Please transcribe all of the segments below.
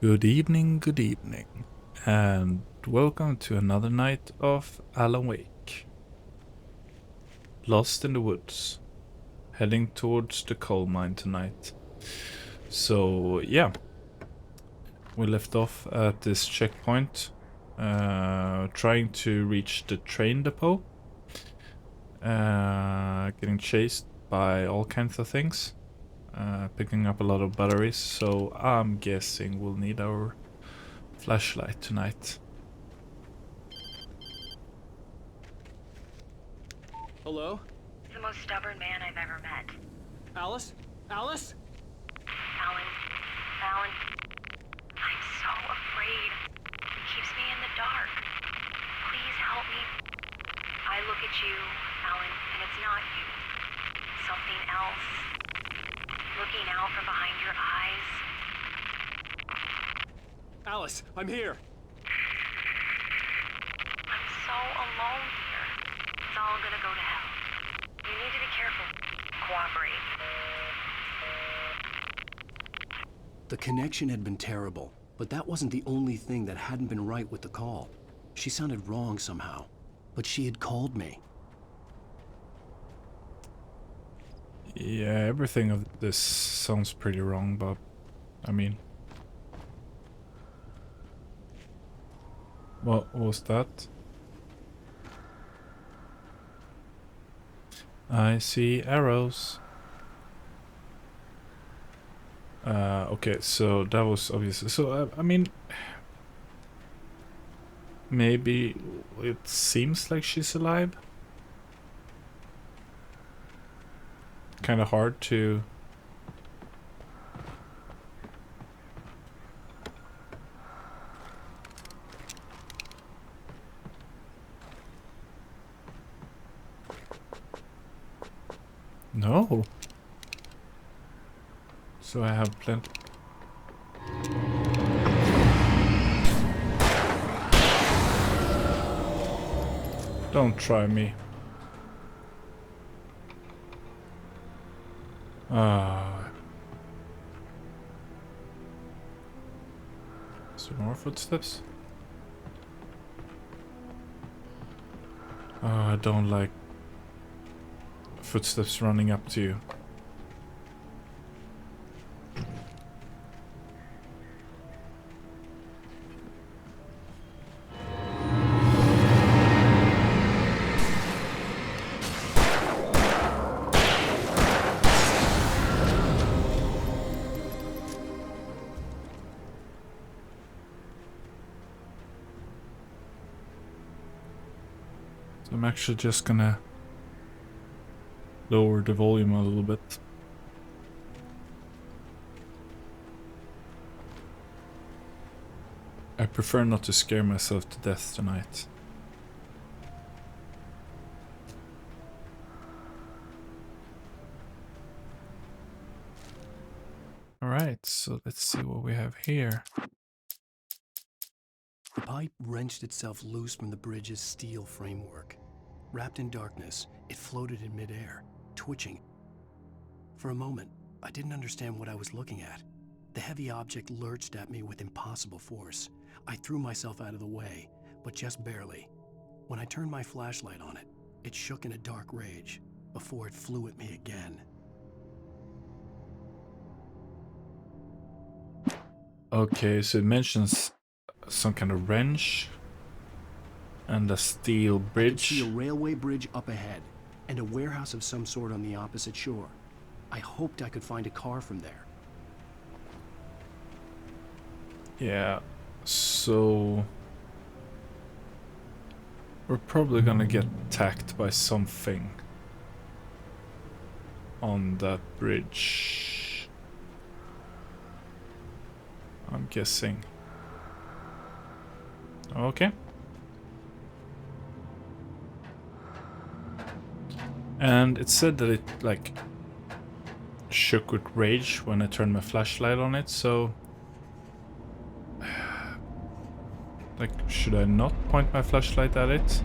good evening, and welcome to another night of Alan Wake. Lost in the woods, heading towards the coal mine tonight. So yeah, we left off at this checkpoint, trying to reach the train depot, getting chased by all kinds of things, picking up a lot of batteries, so I'm guessing we'll need our flashlight tonight. Hello? The most stubborn man I've ever met. Alice? Alice? Alan, I'm so afraid. He keeps me in the dark. Please help me. I look at you, Alan, and it's not you. Something else. Looking out from behind your eyes. Alice, I'm here. I'm so alone here. It's all gonna go to hell. You need to be careful. Cooperate. The connection had been terrible, but that wasn't the only thing that hadn't been right with the call. She sounded wrong somehow, but she had called me. Yeah, everything of this sounds pretty wrong, but I mean, what was that? I see arrows. Okay, so that was obviously. So I mean, maybe it seems like she's alive. Kind of hard to. No. So I have plenty. Don't try me. Is there more footsteps? I don't like footsteps running up to you. So I'm actually just gonna lower the volume a little bit. I prefer not to scare myself to death tonight. Alright, so let's see what we have here. The pipe wrenched itself loose from the bridge's steel framework. Wrapped in darkness, it floated in midair, twitching. For a moment, I didn't understand what I was looking at. The heavy object lurched at me with impossible force. I threw myself out of the way, but just barely. When I turned my flashlight on it, it shook in a dark rage before it flew at me again. Okay, so it mentions some kind of wrench and a steel I could bridge. see a railway bridge up ahead and a warehouse of some sort on the opposite shore. I hoped I could find a car from there. Yeah, so we're probably gonna get attacked by something on that bridge, I'm guessing. Okay. And it said that it like shook with rage when I turned my flashlight on it, so like, should I not point my flashlight at it?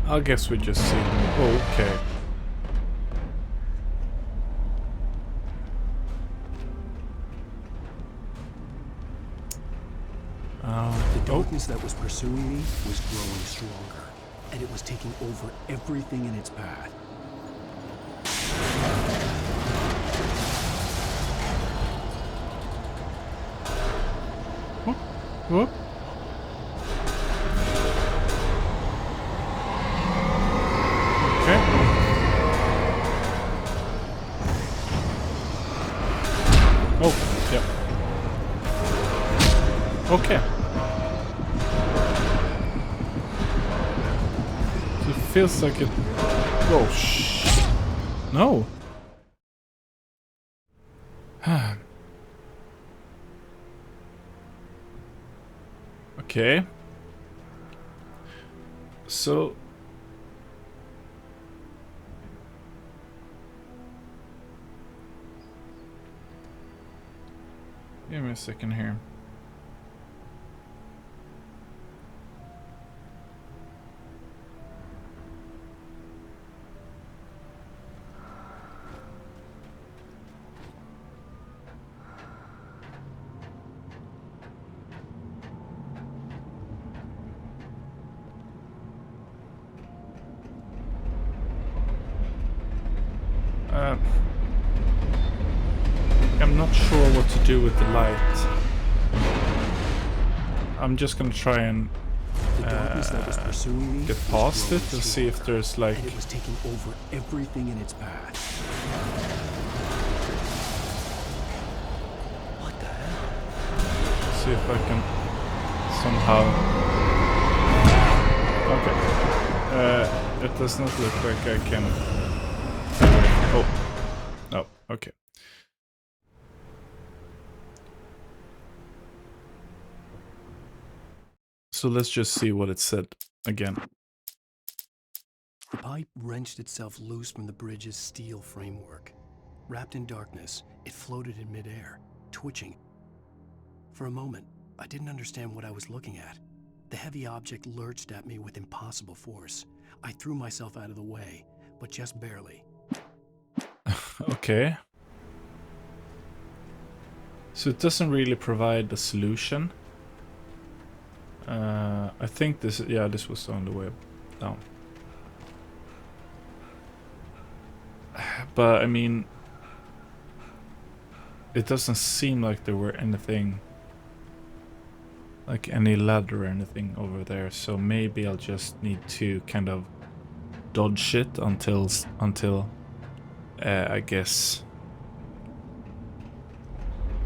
I guess we just see. Oh, okay. darkness that was pursuing me was growing stronger, and it was taking over everything in its path. Whoop. Okay. Oh, yeah. Okay. It feels like it... Oh, shh. No. Okay. So... Give me a second here. I'm not sure what to do with the light. I'm just gonna try and The darkness that was pursuing me get was past growing it and see if stronger, there's like... and it was taking over everything in its path. What the hell? See if I can somehow... Okay. It does not look like I can... Oh. Oh, okay. So let's just see what it said again. The pipe wrenched itself loose from the bridge's steel framework. Wrapped in darkness, it floated in midair, twitching. For a moment, I didn't understand what I was looking at. The heavy object lurched at me with impossible force. I threw myself out of the way, but just barely. Okay. So it doesn't really provide a solution. I think this, yeah, this was on the way down. But I mean, it doesn't seem like there were anything, like any ladder or anything over there. So maybe I'll just need to kind of dodge it until I guess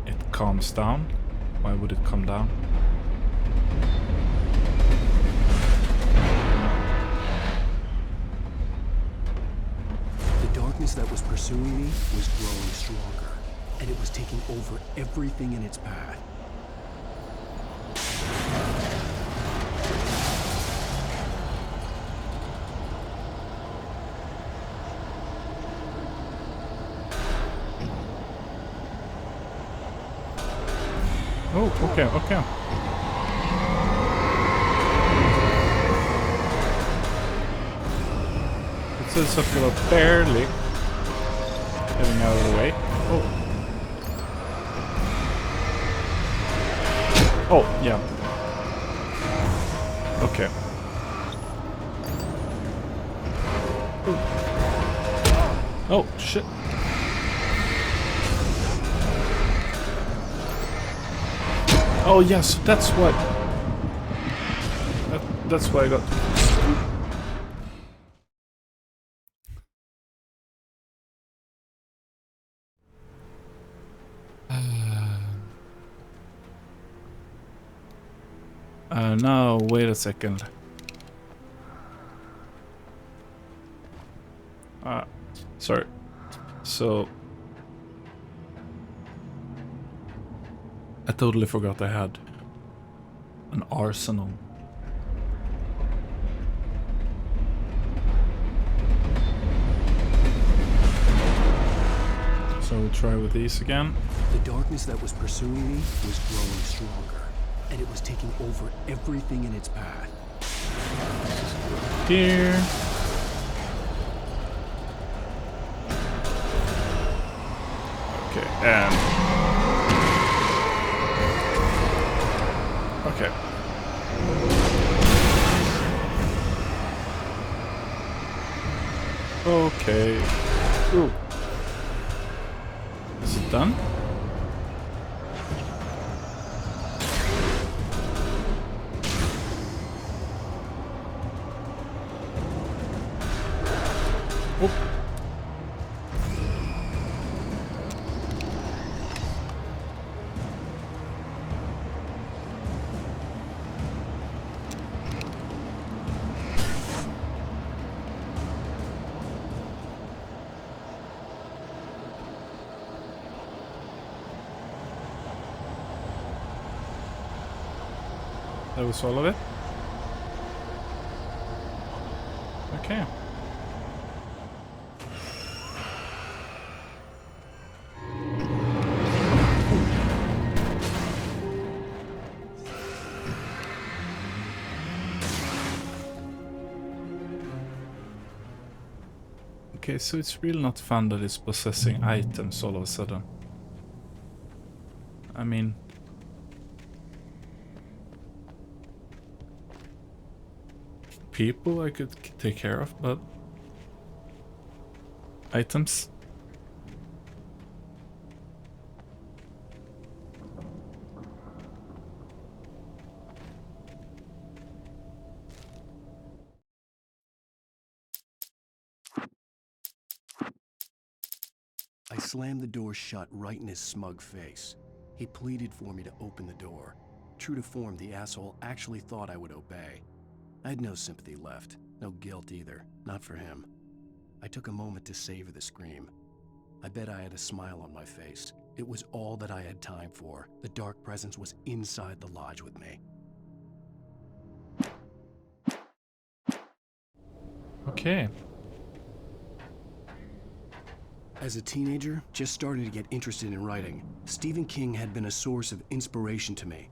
it calms down. Why would it calm down? The darkness that was pursuing me was growing stronger, and it was taking over everything in its path. Oh, okay, okay. It says something about barely getting out of the way. Oh. Oh, yeah. Okay. Ooh. Oh, shit. Oh yeah, so that's what. That's why I got. No, wait a second. Sorry. So. I totally forgot I had an arsenal. So we'll try with these again. The darkness that was pursuing me was growing stronger, and it was taking over everything in its path. Here. Okay, and... Okay. Okay. Ooh. Is it done? Oh. That was all of it? Okay. Okay, so it's really not fun that it's possessing items all of a sudden. I mean... people I could take care of, but... items? I slammed the door shut right in his smug face. He pleaded for me to open the door. True to form, the asshole actually thought I would obey. I had no sympathy left, no guilt either, not for him. I took a moment to savor the scream. I bet I had a smile on my face. It was all that I had time for. The dark presence was inside the lodge with me. Okay. As a teenager, just starting to get interested in writing, Stephen King had been a source of inspiration to me.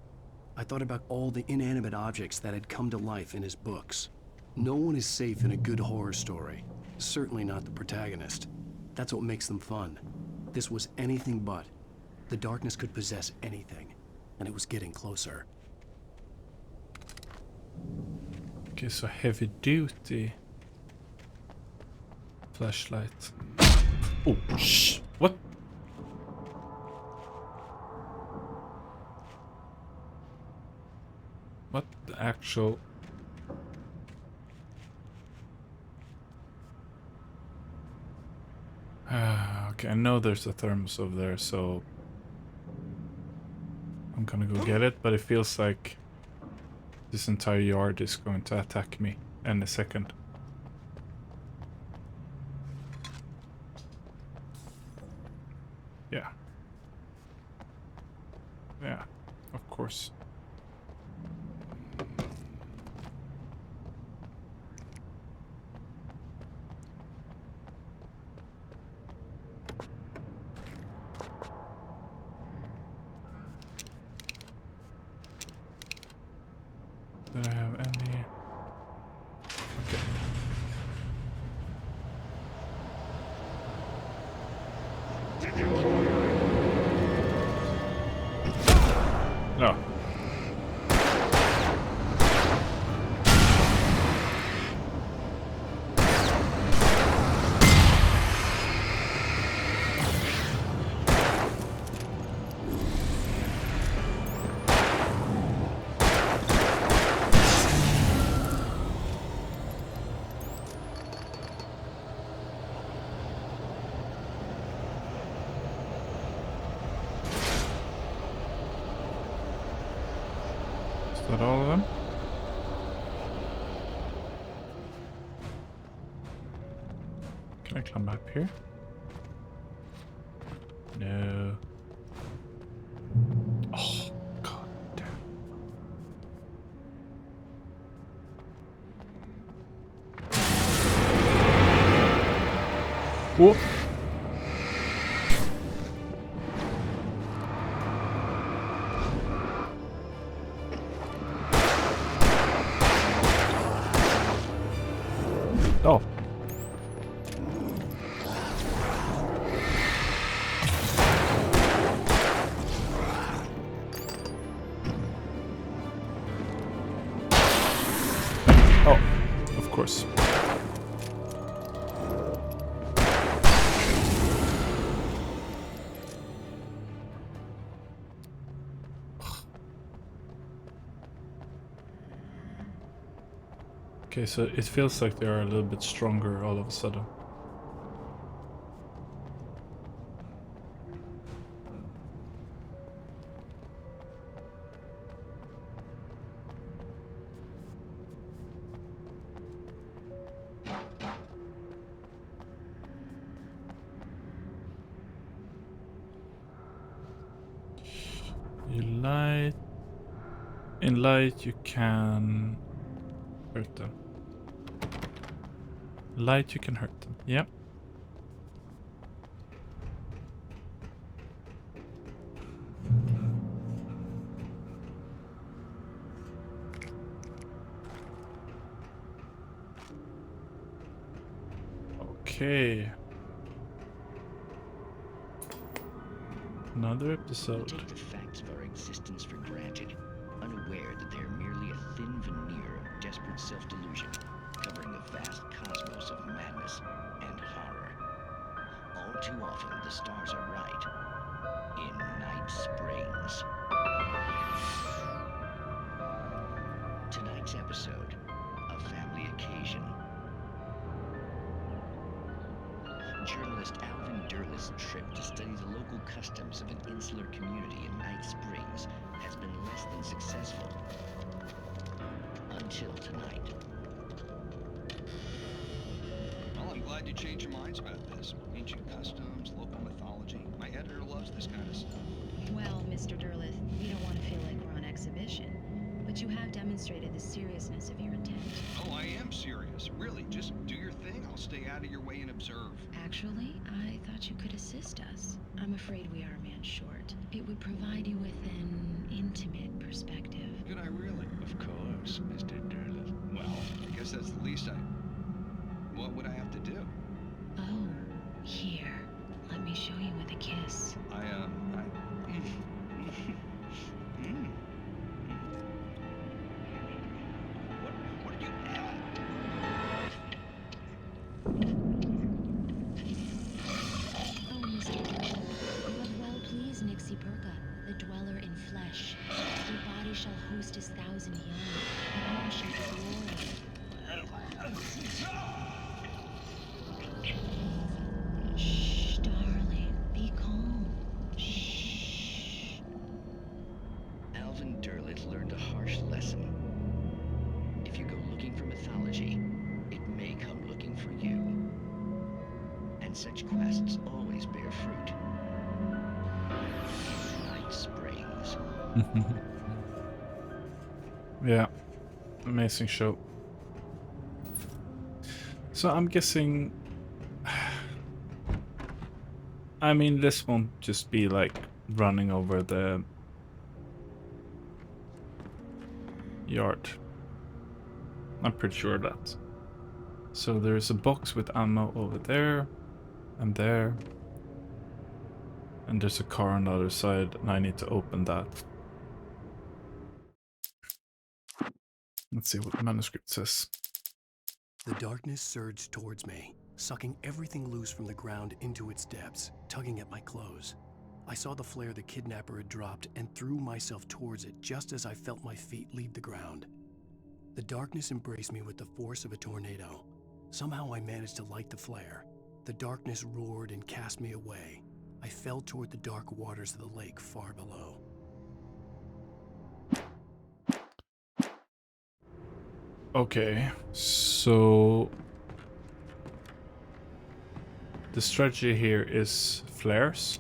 I thought about all the inanimate objects that had come to life in his books. No one is safe in a good horror story. Certainly not the protagonist. That's what makes them fun. This was anything but. The darkness could possess anything, and it was getting closer. Okay, so heavy duty flashlight. Oh, shh! What? What the actual... okay, I know there's a thermos over there, so... I'm gonna go get it, but it feels like this entire yard is going to attack me any second. Yeah. Yeah, of course. Do I have any? Okay. No. Is that all of them? Can I climb up here? No. Oh, god damn. Whoa. Oh. Oh, of course. Okay, so it feels like they are a little bit stronger all of a sudden. In light you can hurt them. Light you can hurt them. Yep. Okay. Another We episode. take the facts of our existence for granted, unaware that they are merely a thin veneer of desperate self-delusion, covering a vast cosmos of madness and horror. All too often, the stars are right. In Night Springs. Tonight's episode, a family occasion. Journalist Alvin Derleth's trip to study the local customs of an insular community in Night Springs has been less than successful. Until tonight. Well, I'm glad you changed your minds about this. Ancient customs, local mythology. My editor loves this kind of stuff. Well, Mr. Derleth, we don't want to feel like we're on exhibition, but you have demonstrated the seriousness of your intent. Oh, I am serious. Really, just do your thing. I'll stay out of your way and observe. Actually, I thought you could assist us. I'm afraid we are a man short. It would provide you with an intimate perspective. Could I really? Of course, Mr. Derleth. Well, I guess that's the least what would I have to do? Oh, here. Let me show you with a kiss. What are you... Oh, Mr. Derleth, you have well pleased Nixie Perka, the dweller in flesh. Your body shall host his 1,000 young, and all shall be glory. Shh, darling, be calm. Shh. Alvin Derleth learned a harsh lesson. If you go looking for mythology, it may come looking for you. And such quests always bear fruit. Night Springs. Yeah. Amazing show. So I'm guessing... I mean, this won't just be like running over the yard. I'm pretty sure of that. So there's a box with ammo over there and there. And there's a car on the other side, and I need to open that. Let's see what the manuscript says. The darkness surged towards me, sucking everything loose from the ground into its depths, tugging at my clothes. I saw the flare the kidnapper had dropped and threw myself towards it just as I felt my feet leave the ground. The darkness embraced me with the force of a tornado. Somehow I managed to light the flare. The darkness roared and cast me away. I fell toward the dark waters of the lake far below. Okay, so the strategy here is flares,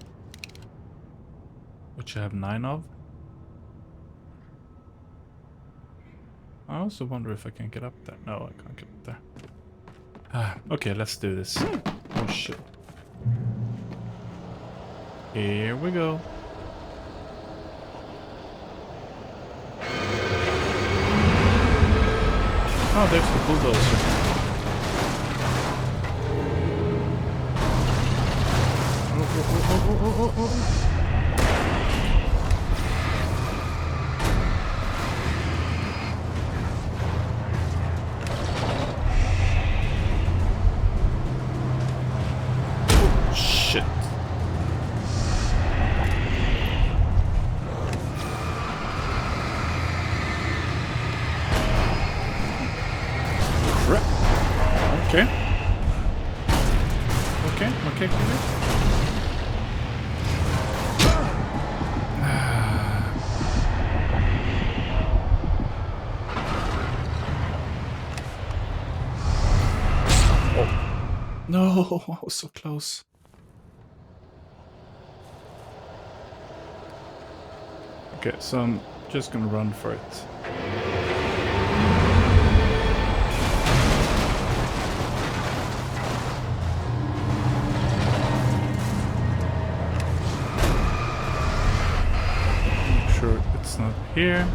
which I have 9 of. I also wonder if I can get up there. No, I can't get up there. Okay, let's do this. Oh shit. Here we go. Oh, there's the bulldozer. Oh. Shit. okay, okay. No, I was so close. Okay, so I'm just gonna run for it. Make sure it's not here.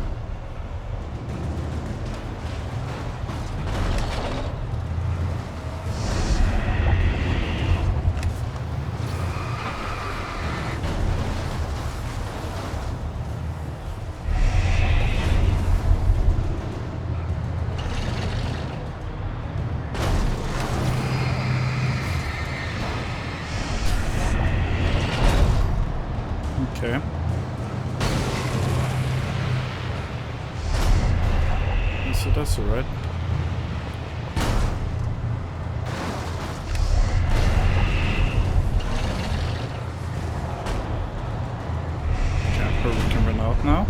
Okay. So that's alright. Camper, we can run out now.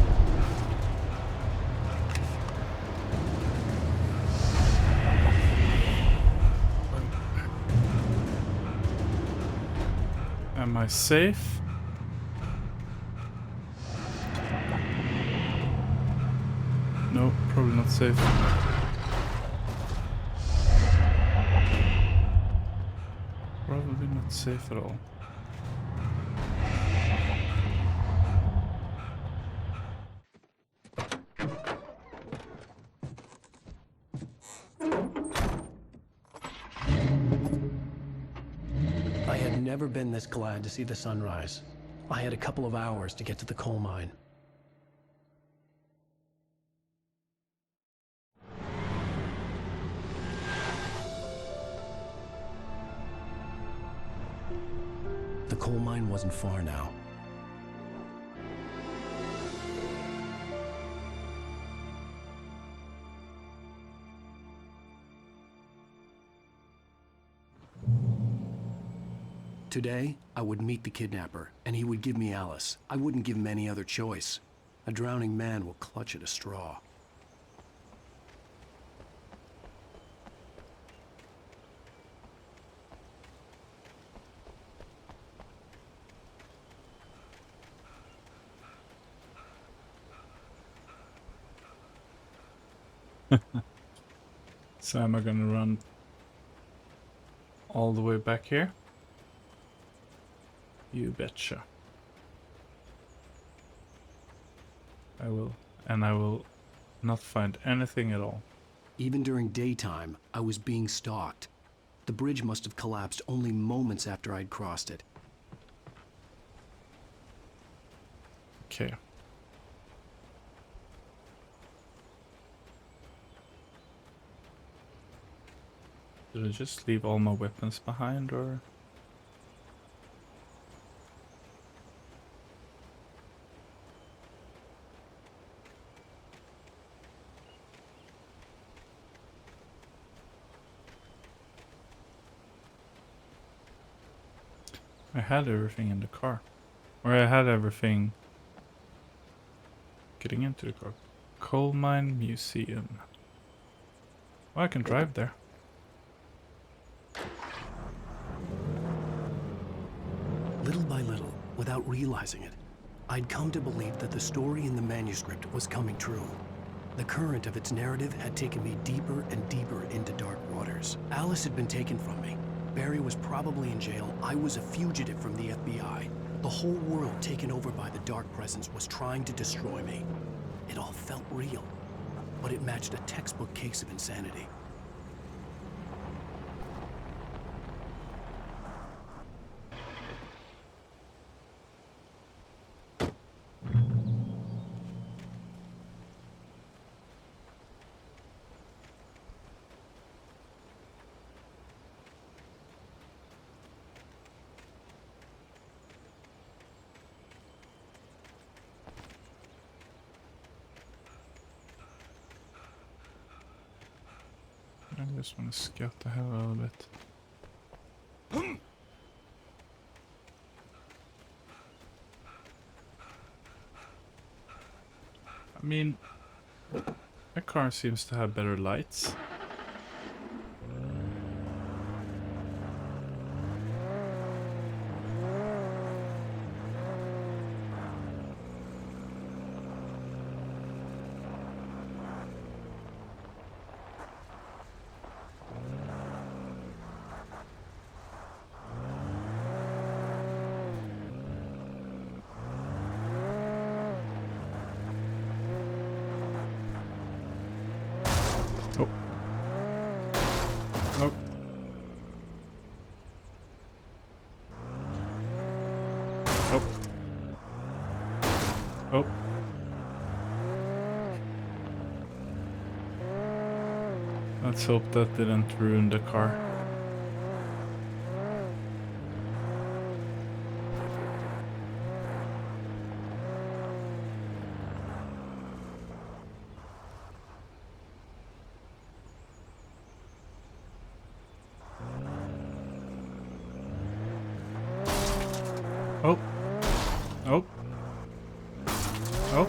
Am I safe? No, probably not safe. Probably not safe at all. I had never been this glad to see the sunrise. I had a couple of hours to get to the coal mine. The coal mine wasn't far now. Today, I would meet the kidnapper, and he would give me Alice. I wouldn't give him any other choice. A drowning man will clutch at a straw. So am I gonna run all the way back here? You betcha. I will. And I will not find anything at all. Even during daytime, I was being stalked. The bridge must have collapsed only moments after I'd crossed it. Okay. Did I just leave all my weapons behind, or? I had everything in the car. Or I had everything getting into the car. Coal Mine Museum. Well, I can drive there. Little by little, without realizing it, I'd come to believe that the story in the manuscript was coming true. The current of its narrative had taken me deeper and deeper into dark waters. Alice had been taken from me. Barry was probably in jail. I was a fugitive from the FBI. The whole world taken over by the dark presence was trying to destroy me. It all felt real, but it matched a textbook case of insanity. I just want to scout the hell out of it. I mean, my car seems to have better lights. Oh. Oh. Oh. Oh. Let's hope that didn't ruin the car. Oh. Oh. Oh.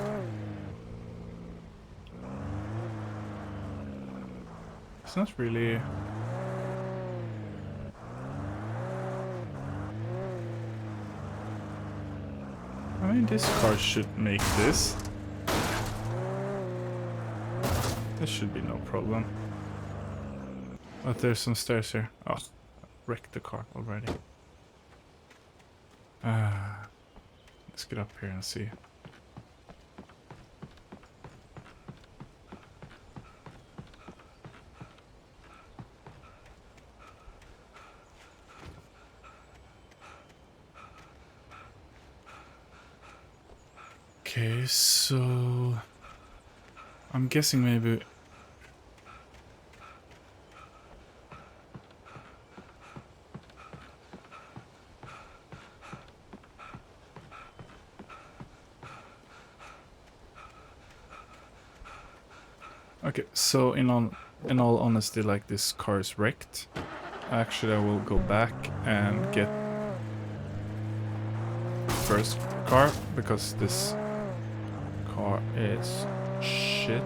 It's not really... I mean, this car should make this. This should be no problem. But there's some stairs here. Oh, wrecked the car already. Let's get up here and see. Okay, so I'm guessing maybe okay, so in all honesty, like, this car is wrecked. Actually, I will go back and get the first car because this car is shit.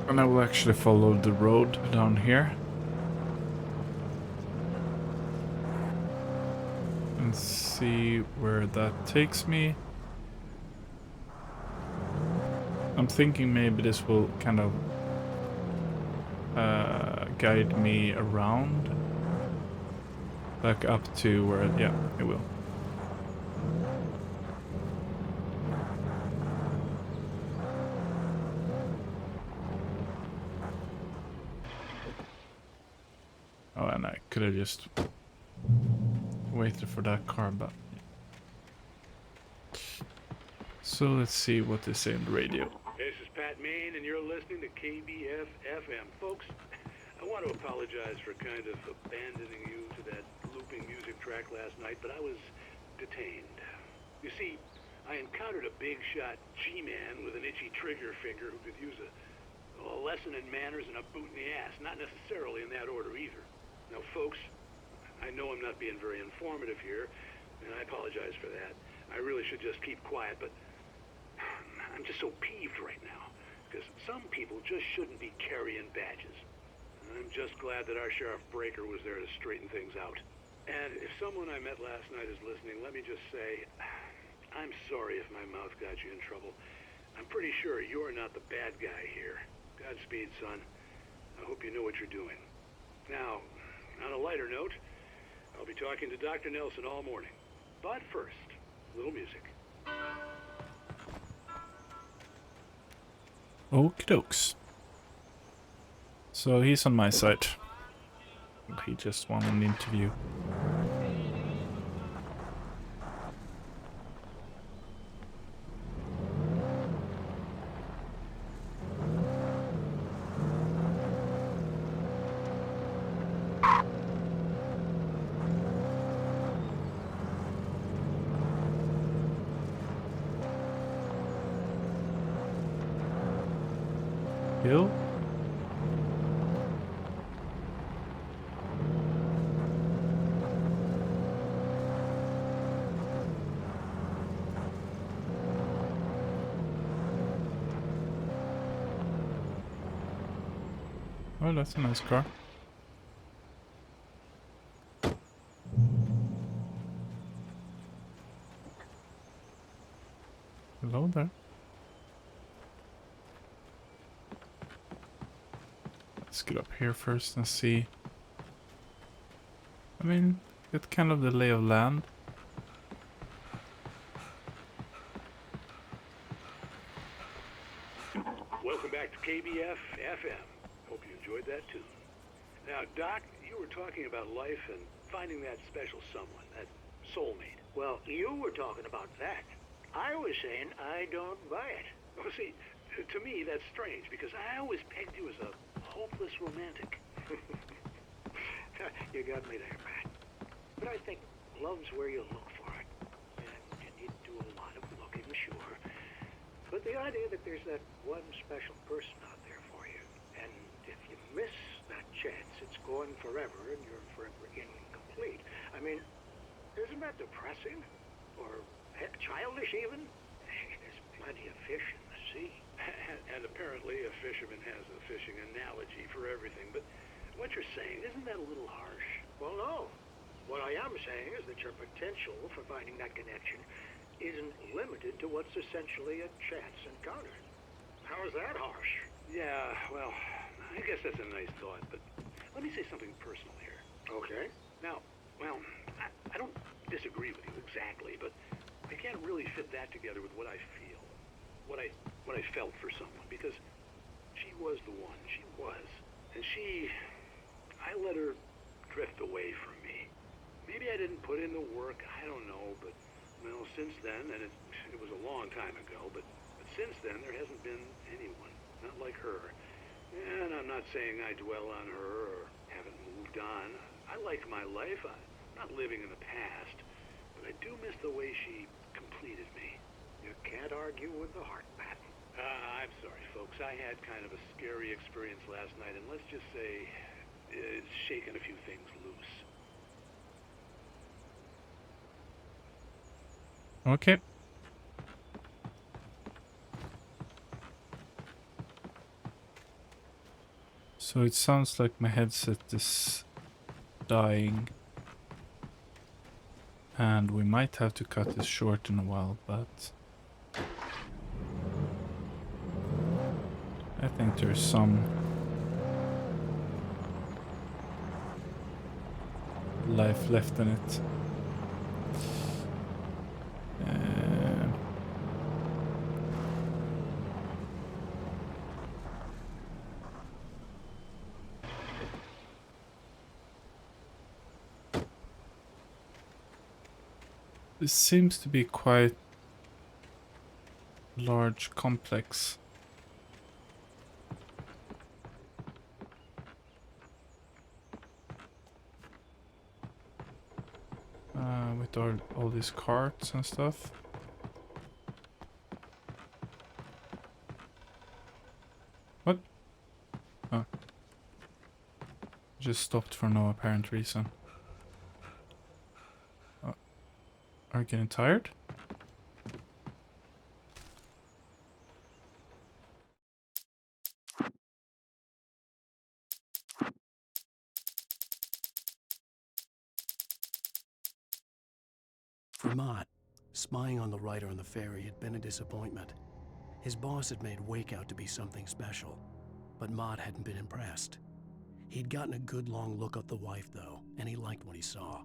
And I will actually follow the road down here and see where that takes me. I'm thinking maybe this will kind of guide me around back up to where, yeah, it will. Oh, and I could have just waited for that car, but... So let's see what they say on the radio. This is Pat Main, and you're listening to KBF-FM. Folks, I want to apologize for kind of abandoning you to that looping music track last night, but I was detained. You see, I encountered a big-shot G-man with an itchy trigger finger who could use a lesson in manners and a boot in the ass. Not necessarily in that order, either. Now, folks, I know I'm not being very informative here, and I apologize for that. I really should just keep quiet, but I'm just so peeved right now, because some people just shouldn't be carrying badges. I'm just glad that our Sheriff Breaker was there to straighten things out. And if someone I met last night is listening, let me just say, I'm sorry if my mouth got you in trouble. I'm pretty sure you're not the bad guy here. Godspeed, son. I hope you know what you're doing. Now, on a lighter note, I'll be talking to Dr. Nelson all morning. But first, a little music. Okie dokes. So he's on my side. He just won an interview. Hill? Oh, that's a nice car. Hello there. Let's get up here first and see. I mean, get kind of the lay of land. Welcome back to KBF FM. Hope you enjoyed that tune. Now, Doc, you were talking about life and finding that special someone, that soulmate. Well, you were talking about that. I was saying I don't buy it. Well, see, to me that's strange because I always pegged you as a hopeless romantic. You got me there, Matt. But I think love's where you look for it. And you need to do a lot of looking, sure. But the idea that there's that one special person out there for you, and if you miss that chance, it's gone forever and you're forever incomplete. I mean, isn't that depressing? Or heck, childish even? There's plenty of fish in the sea. And apparently a fisherman has a fishing analogy for everything, but what you're saying, isn't that a little harsh? Well, no. What I am saying is that your potential for finding that connection isn't limited to what's essentially a chance encounter. How is that harsh? Yeah, well, I guess that's a nice thought, but let me say something personal here. Okay. Now, well, I don't disagree with you exactly, but I can't really fit that together with what I feel. What I felt for someone, because she was the one. She was. And I let her drift away from me. Maybe I didn't put in the work, I don't know, but, well, since then, and it was a long time ago, but since then, there hasn't been anyone, not like her. And I'm not saying I dwell on her or haven't moved on. I like my life. I'm not living in the past, but I do miss the way she completed me. You can't argue with the heart, Matt. I'm sorry, folks. I had kind of a scary experience last night, and let's just say it's shaken a few things loose. Okay. So it sounds like my headset is dying. And we might have to cut this short in a while, but I think there's some life left in it. This seems to be quite large complex. With all these carts and stuff. What? Oh. Just stopped for no apparent reason. Are you getting tired? For Mott, spying on the writer on the ferry had been a disappointment. His boss had made Wake out to be something special, but Mott hadn't been impressed. He'd gotten a good long look at the wife, though, and he liked what he saw.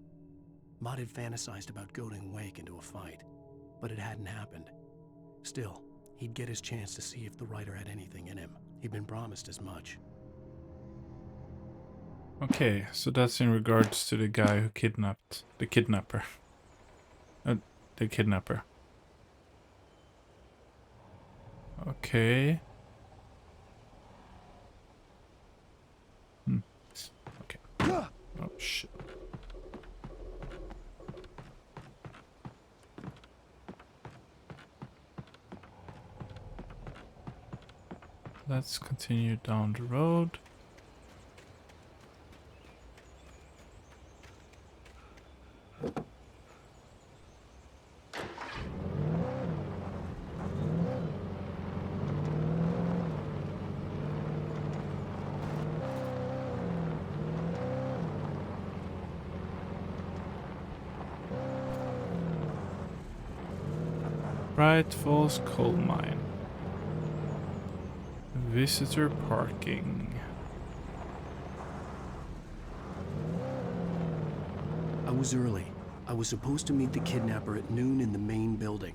Mott had fantasized about goading Wake into a fight, but it hadn't happened. Still, he'd get his chance to see if the writer had anything in him. He'd been promised as much. Okay, so that's in regards to the guy who kidnapped the kidnapper. The kidnapper. Okay. Okay. Oh shit. let's continue down the road. Bright Falls Coal Mine. Visitor parking. I was early. I was supposed to meet the kidnapper at noon in the main building.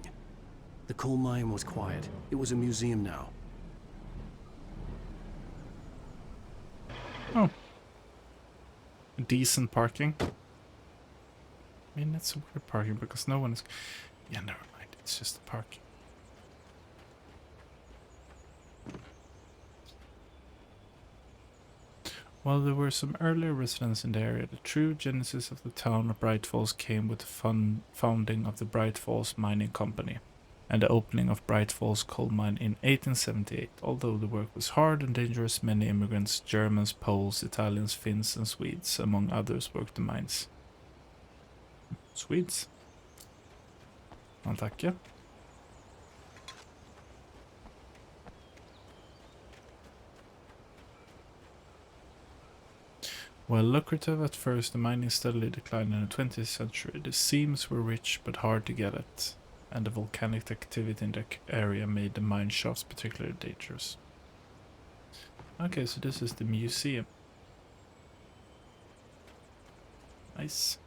The coal mine was quiet. It was a museum now. Oh. Decent parking. I mean, it's weird parking because no one is... Yeah, never mind. It's just the parking. While there were some earlier residents in the area, the true genesis of the town of Bright Falls came with the founding of the Bright Falls Mining Company and the opening of Bright Falls Coal Mine in 1878. Although the work was hard and dangerous, many immigrants, Germans, Poles, Italians, Finns and Swedes, among others, worked the mines. Swedes? I'll tack you. While lucrative at first, the mining steadily declined in the 20th century. The seams were rich but hard to get at, and the volcanic activity in the area made the mine shafts particularly dangerous. Okay, so this is the museum. Nice.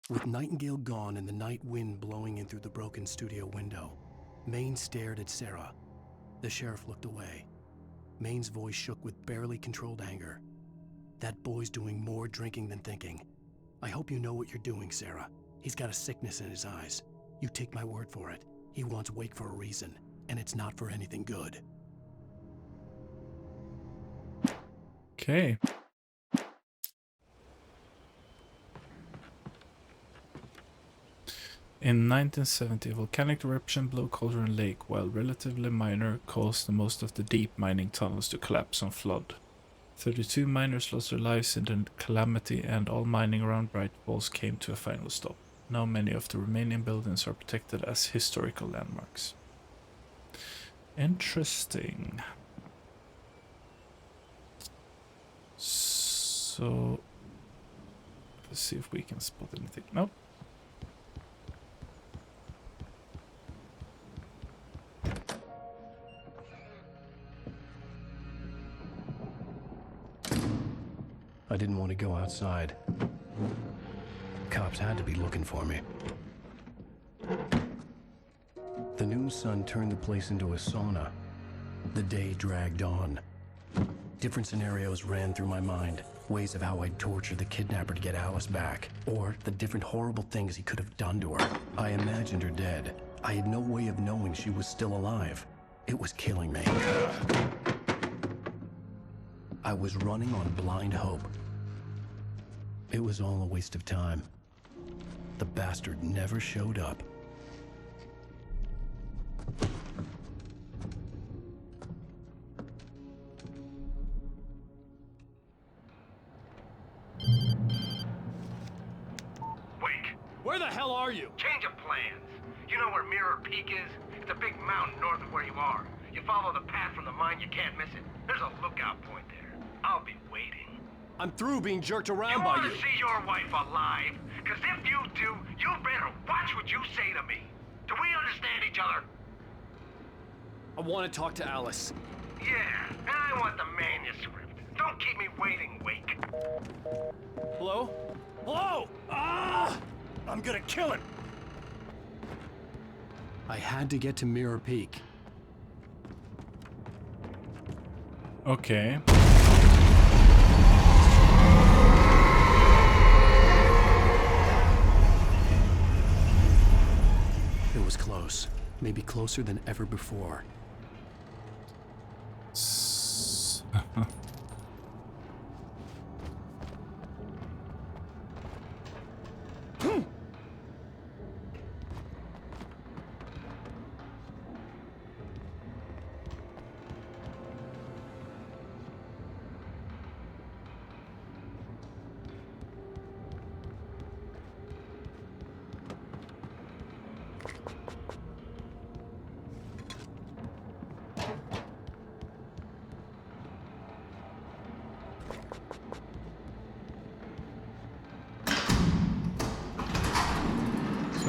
With Nightingale gone and the night wind blowing in through the broken studio window, Maine stared at Sarah. The sheriff looked away. Maine's voice shook with barely controlled anger. That boy's doing more drinking than thinking. I hope you know what you're doing, Sarah. He's got a sickness in his eyes. You take my word for it. He wants Wake for a reason, and it's not for anything good. Okay. In 1970, a volcanic eruption below Cauldron Lake, while relatively minor, caused most of the deep mining tunnels to collapse and flood. 32 miners lost their lives in the calamity, and all mining around Bright Falls came to a final stop. Now many of the remaining buildings are protected as historical landmarks. Interesting. So, let's see if we can spot anything. Nope. I didn't want to go outside. Cops had to be looking for me. The noon sun turned the place into a sauna. The day dragged on. Different scenarios ran through my mind. Ways of how I'd torture the kidnapper to get Alice back. Or the different horrible things he could have done to her. I imagined her dead. I had no way of knowing she was still alive. It was killing me. I was running on blind hope. It was all a waste of time. The bastard never showed up. Wake, Where the hell are you? change of plans. You know where Mirror Peak is? It's a big mountain north of where you are. You follow the path from the mine, you can't miss it. There's a lookout point there. I'll be waiting. I'm through being jerked You around by want you. to see your wife alive? Because if you do, you better watch what you say to me. Do we understand each other? I want to talk to Alice. Yeah, and I want the manuscript. Don't keep me waiting, Wake. Hello? Hello? Ah! I'm gonna kill him. I had to get to Mirror Peak. Okay. It was close. Maybe closer than ever before.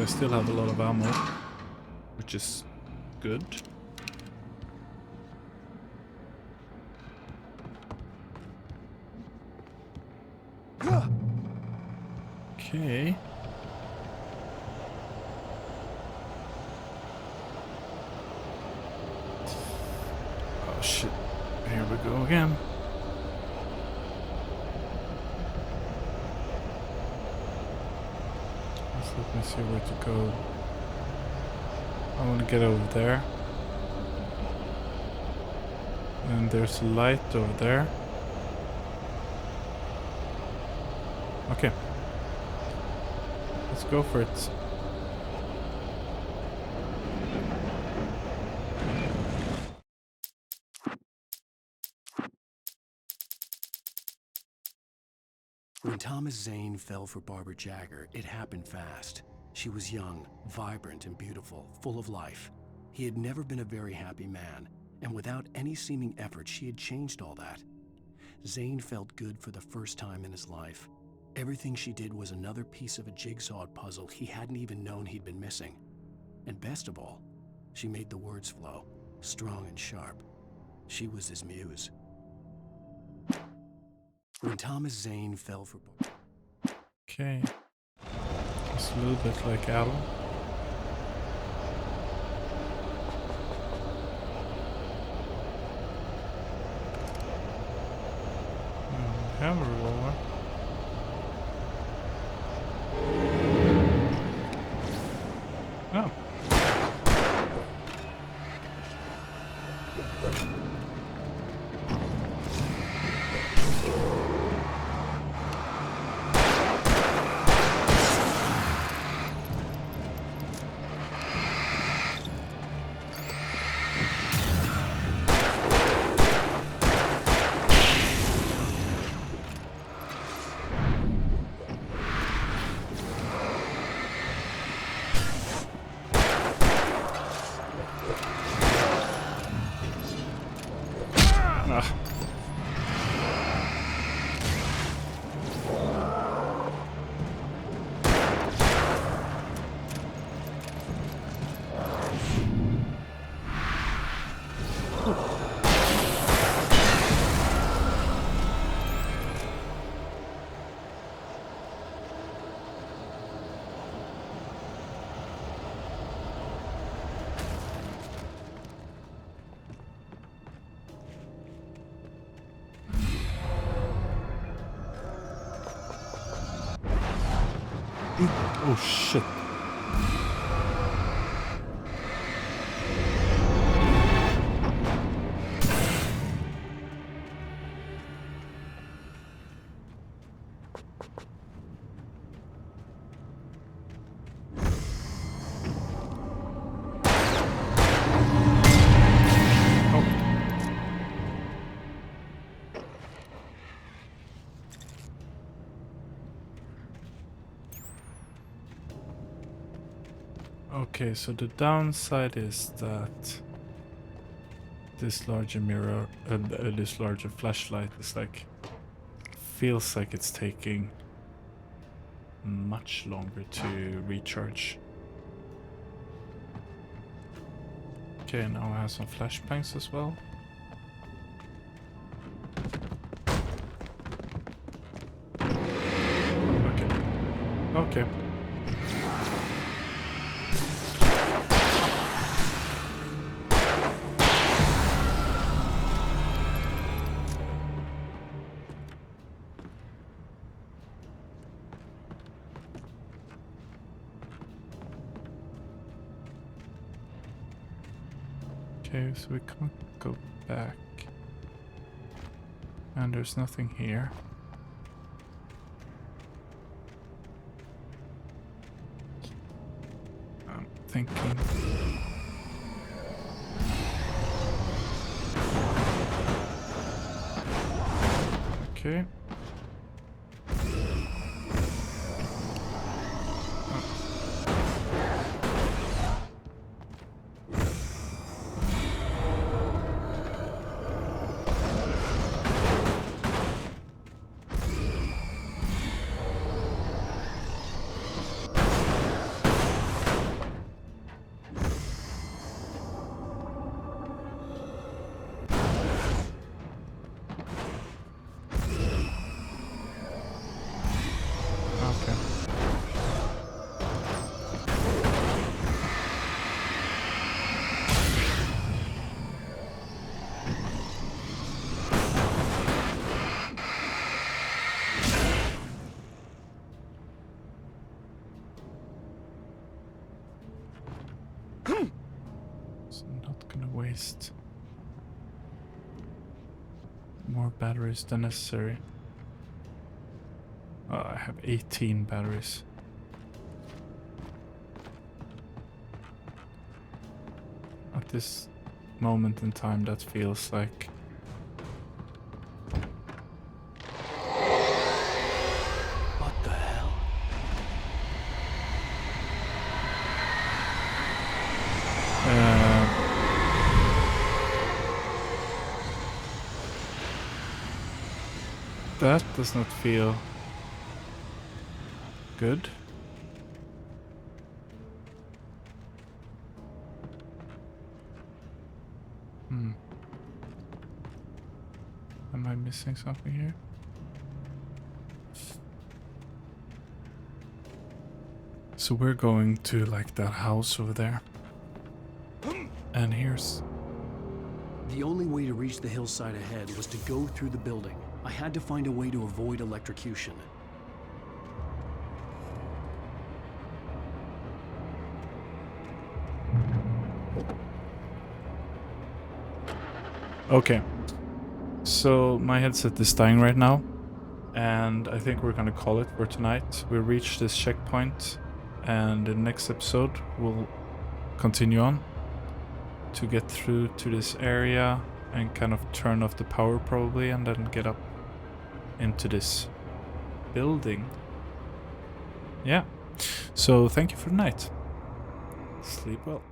I still have a lot of ammo, which is good. Okay. Oh shit. Here we go again. Let me see where to go. I want to get over there. And there's a light over there. Okay. Let's go for it. When Thomas Zane fell for Barbara Jagger, it happened fast. She was young, vibrant, and beautiful, full of life. He had never been a very happy man, and without any seeming effort, she had changed all that. Zane felt good for the first time in his life. Everything she did was another piece of a jigsaw puzzle he hadn't even known he'd been missing. And best of all, she made the words flow, strong and sharp. She was his muse. When Thomas Zane fell for... Okay. It's a little bit like Alan. Have a revolver. Oh. Oh shit. Okay, so the downside is that this larger mirror, this larger flashlight is like, feels like it's taking much longer to recharge. Okay, now I have some flashbangs as well. Okay. Okay. Okay, so we can't go back. And there's nothing here. I'm thinking... Okay. waste. More batteries than necessary. I have 18 batteries. At this moment in time, that feels like... What the hell? That does not feel good. Am I missing something here? So we're going to like that house over there. And here's... The only way to reach the hillside ahead was to go through the building. I had to find a way to avoid electrocution. Okay. So my headset is dying right now. And I think we're gonna call it for tonight. We reached this checkpoint. And in the next episode, we'll continue on to get through to this area and kind of turn off the power probably, and then get up into this building. Yeah. So thank you for the night. Sleep well.